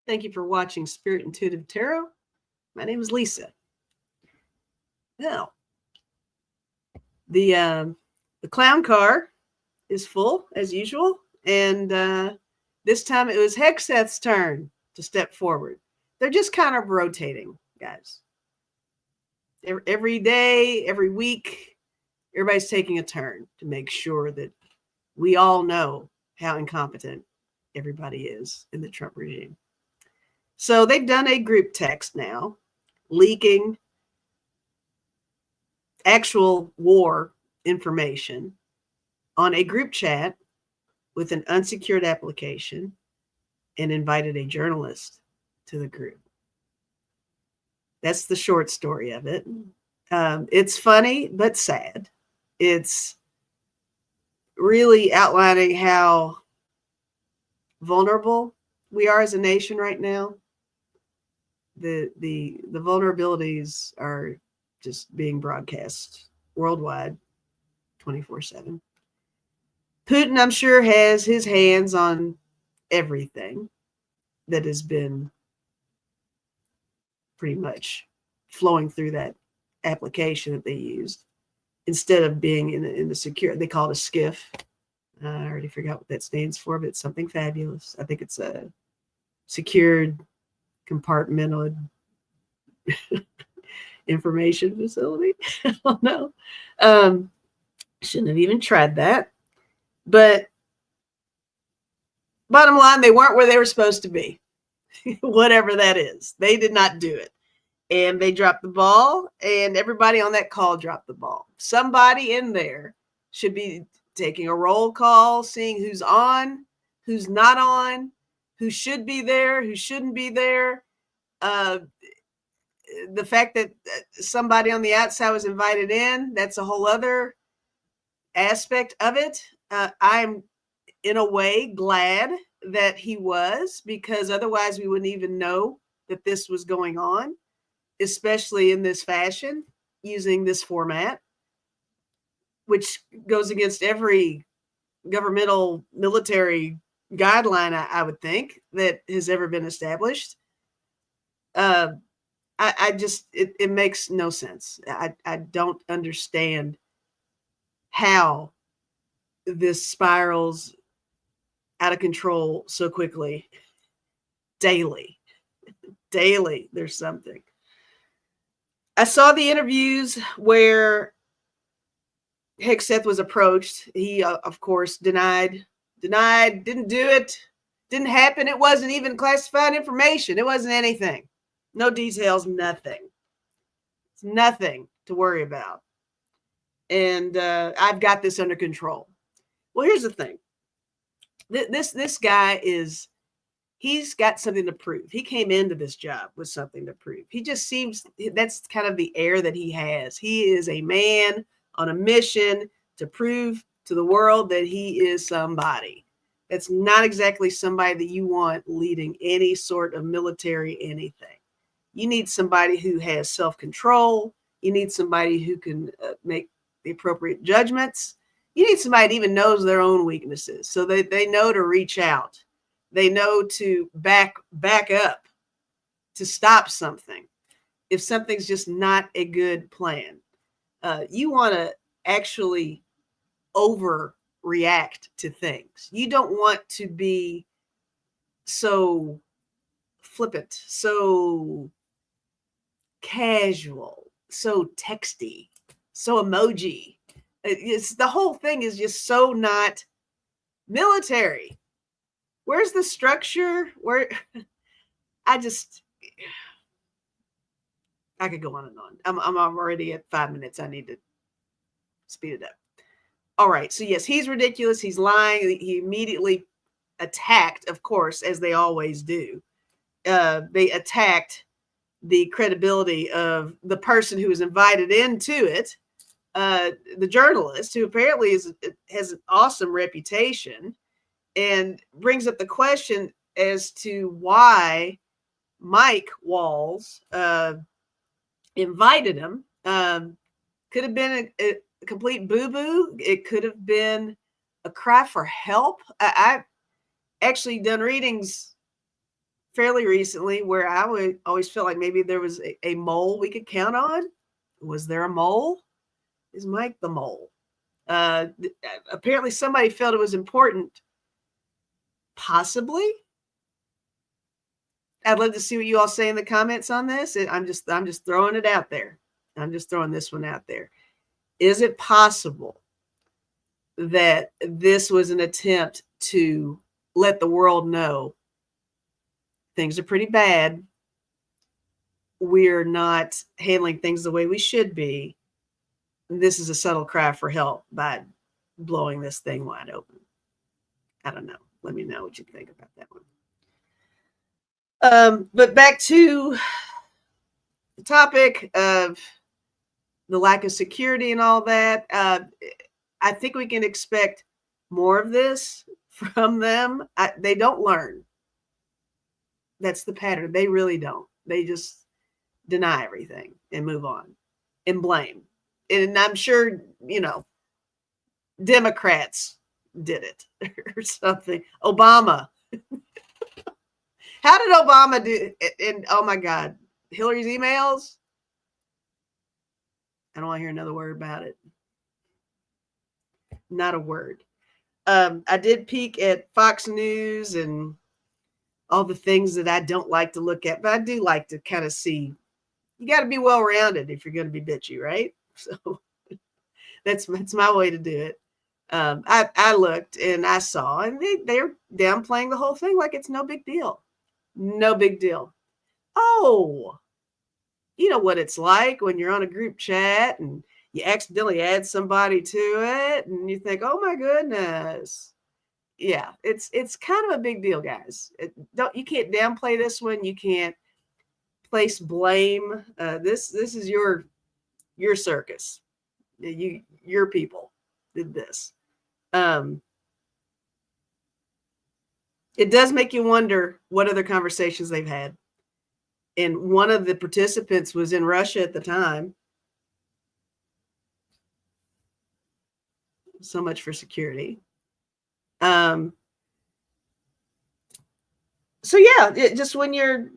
Thank you for watching Spirit Intuitive Tarot. My name is Lisa. Now, the clown car is full as usual, and this time it was Hegseth's turn to step forward. They're just kind of rotating, guys. Every day, every week, everybody's taking a turn to make sure that we all know how incompetent everybody is in the Trump regime. So they've done a group text now, leaking actual war information on a group chat with an unsecured application and invited a journalist to the group. That's the short story of it. It's funny, but sad. It's really outlining how vulnerable we are as a nation right now. The vulnerabilities are just being broadcast worldwide 24/7. Putin, I'm sure, has his hands on everything that has been pretty much flowing through that application that they used instead of being in the secure. They call it a SCIF. I already forgot what that stands for, but it's something fabulous. I think it's a secured compartmented information facility. I don't know. Shouldn't have even tried that. But bottom line, they weren't where they were supposed to be. Whatever that is. They did not do it. And they dropped the ball, and everybody on that call dropped the ball. Somebody in there should be taking a roll call, seeing who's on, who's not on, who should be there, who shouldn't be there. The fact that somebody on the outside was invited in, that's a whole other aspect of it. I'm in a way glad that he was, because otherwise we wouldn't even know that this was going on, especially in this fashion, using this format, which goes against every governmental military guideline, I would think, that has ever been established. I just, it makes no sense. I don't understand how this spirals out of control so quickly. Daily, there's something. I saw the interviews where Hegseth was approached. He, of course, denied, didn't do it, didn't happen. It wasn't even classified information. It wasn't anything. No details, nothing. It's nothing to worry about. And I've got this under control. Well, here's the thing. This guy is, he's got something to prove. He came into this job with something to prove. He just seems, that's kind of the air that he has. He is a man on a mission to prove to the world that he is somebody. That's not exactly somebody that you want leading any sort of military anything. You need somebody who has self-control. You need somebody who can make the appropriate judgments. You need somebody that even knows their own weaknesses, so that they know to reach out. They know to back up, to stop something if something's just not a good plan. You want to actually overreact to things. You don't want to be so flippant, so casual, so texty, so emoji. It's, the whole thing is just so not military. Where's the structure? Where I could go on and on. I'm already at 5 minutes. I need to speed it up. All right. So yes, he's ridiculous. He's lying. He immediately attacked, of course, as they always do. They attacked the credibility of the person who was invited into it, the journalist, who apparently has an awesome reputation, and brings up the question as to why Mike Walls invited him. Could have been a complete boo-boo. It could have been a cry for help. I've actually done readings fairly recently where I would always feel like maybe there was a mole we could count on. Was there a mole? Is Mike the mole? Apparently somebody felt it was important. Possibly. I'd love to see what you all say in the comments on this. I'm just throwing it out there. I'm just throwing this one out there. Is it possible that this was an attempt to let the world know things are pretty bad? We're not handling things the way we should be. This is a subtle cry for help by blowing this thing wide open. I don't know. Let me know what you think about that one. But back to the topic of the lack of security and all that. I think we can expect more of this from them. They don't learn. That's the pattern. They really don't. They just deny everything and move on and blame. And I'm sure, Democrats did it or something. Obama. How did Obama do it? And oh my God, Hillary's emails? I don't want to hear another word about it. Not a word. I did peek at Fox News and all the things that I don't like to look at, but I do like to kind of see. You got to be well-rounded if you're going to be bitchy, right? So that's my way to do it. I looked and I saw, and they're downplaying the whole thing like it's no big deal. No big deal. Oh, you know what it's like when you're on a group chat and you accidentally add somebody to it and you think, oh my goodness. Yeah, it's kind of a big deal, guys. You can't downplay this one. You can't place blame. This is your circus. Your people did this. It does make you wonder what other conversations they've had. And one of the participants was in Russia at the time. So much for security. So yeah, just when you're,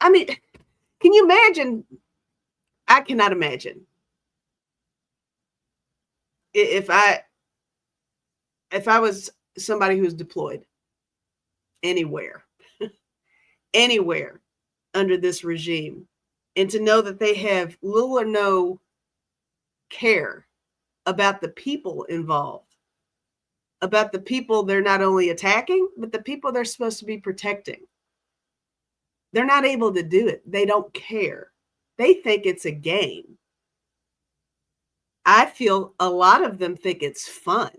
I mean, can you imagine? I cannot imagine if I was somebody who was deployed anywhere under this regime, and to know that they have little or no care about the people involved, about the people they're not only attacking, but the people they're supposed to be protecting. They're not able to do it. They don't care. They think it's a game. I feel a lot of them think it's fun.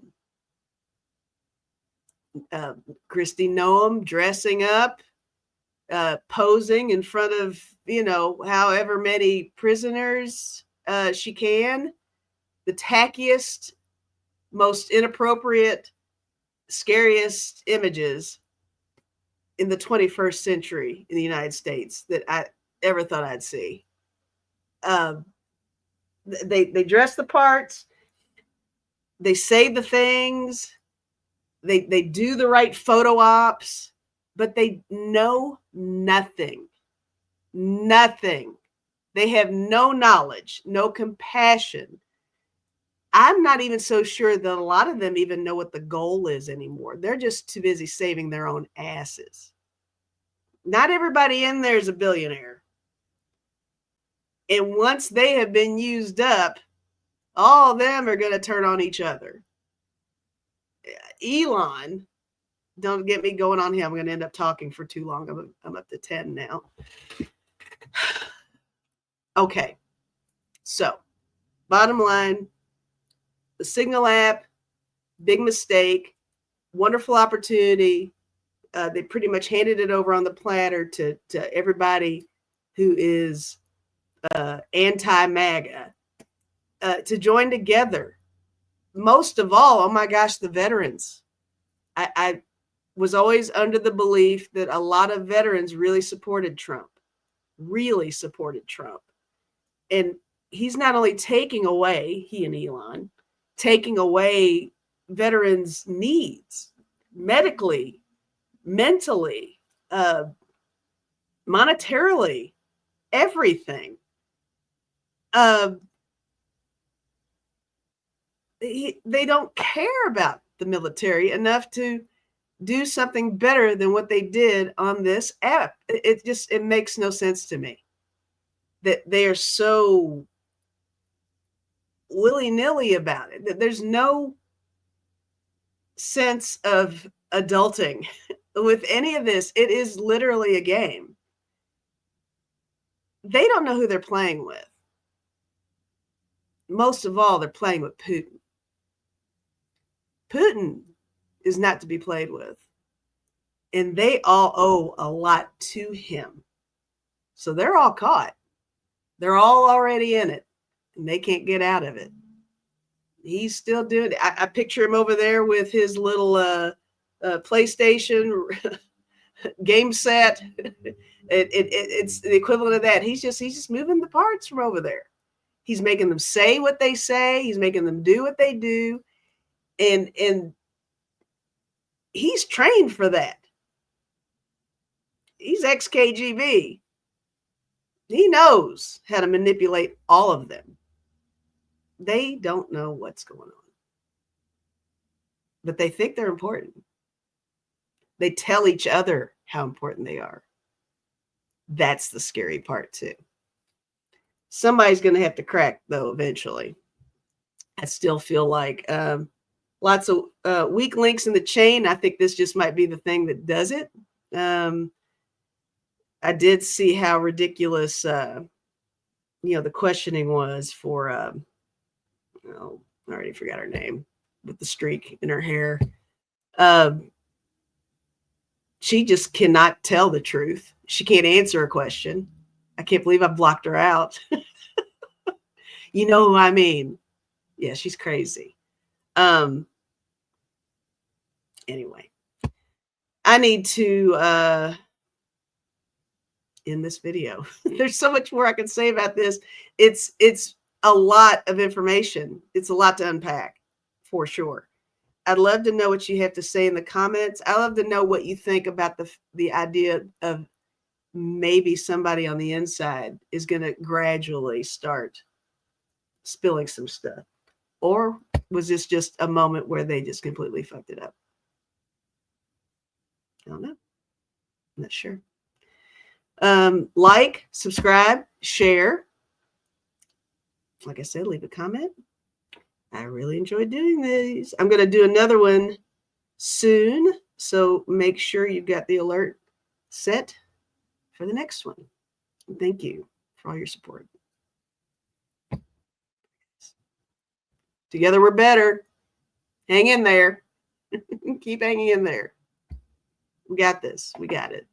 Kristi Noem dressing up, posing in front of, however many prisoners she can. The tackiest, most inappropriate, scariest images in the 21st century in the United States that I ever thought I'd see. They dress the parts. They say the things. They do the right photo ops, but they know nothing. Nothing. They have no knowledge, no compassion. I'm not even so sure that a lot of them even know what the goal is anymore. They're just too busy saving their own asses. Not everybody in there is a billionaire. And once they have been used up, all of them are going to turn on each other. Elon, don't get me going on him. I'm going to end up talking for too long. I'm up to 10 now. Okay. So, bottom line, the Signal app, big mistake, wonderful opportunity. They pretty much handed it over on the platter to everybody who is anti-MAGA to join together. Most of all, oh my gosh, the veterans. I was always under the belief that a lot of veterans really supported Trump. And he's not only taking away, he and Elon, taking away veterans' needs medically, mentally, monetarily, everything. They don't care about the military enough to do something better than what they did on this app. It makes no sense to me that they are so willy-nilly about it. That there's no sense of adulting with any of this. It is literally a game. They don't know who they're playing with. Most of all, they're playing with Putin. Putin is not to be played with. And they all owe a lot to him. So they're all caught. They're all already in it. And they can't get out of it. He's still doing it. I picture him over there with his little PlayStation game set. It's the equivalent of that. He's just moving the parts from over there. He's making them say what they say. He's making them do what they do. And he's trained for that. He's ex-KGB. He knows how to manipulate all of them. They don't know what's going on. But they think they're important. They tell each other how important they are. That's the scary part, too. Somebody's going to have to crack, though, eventually. I still feel like lots of weak links in the chain. I think this just might be the thing that does it. I did see how ridiculous, the questioning was for, I already forgot her name, with the streak in her hair. She just cannot tell the truth. She can't answer a question. I can't believe I blocked her out. You know who I mean? Yeah, she's crazy. Anyway, I need to end this video. There's so much more I can say about this. It's a lot of information. It's a lot to unpack, for sure. I'd love to know what you have to say in the comments. I'd love to know what you think about the idea of maybe somebody on the inside is going to gradually start spilling some stuff. Or was this just a moment where they just completely fucked it up? I don't know. I'm not sure. Like, subscribe, share. Like I said, leave a comment. I really enjoyed doing these. I'm going to do another one soon. So make sure you've got the alert set for the next one. And thank you for all your support. Together we're better. Hang in there. Keep hanging in there. We got this. We got it.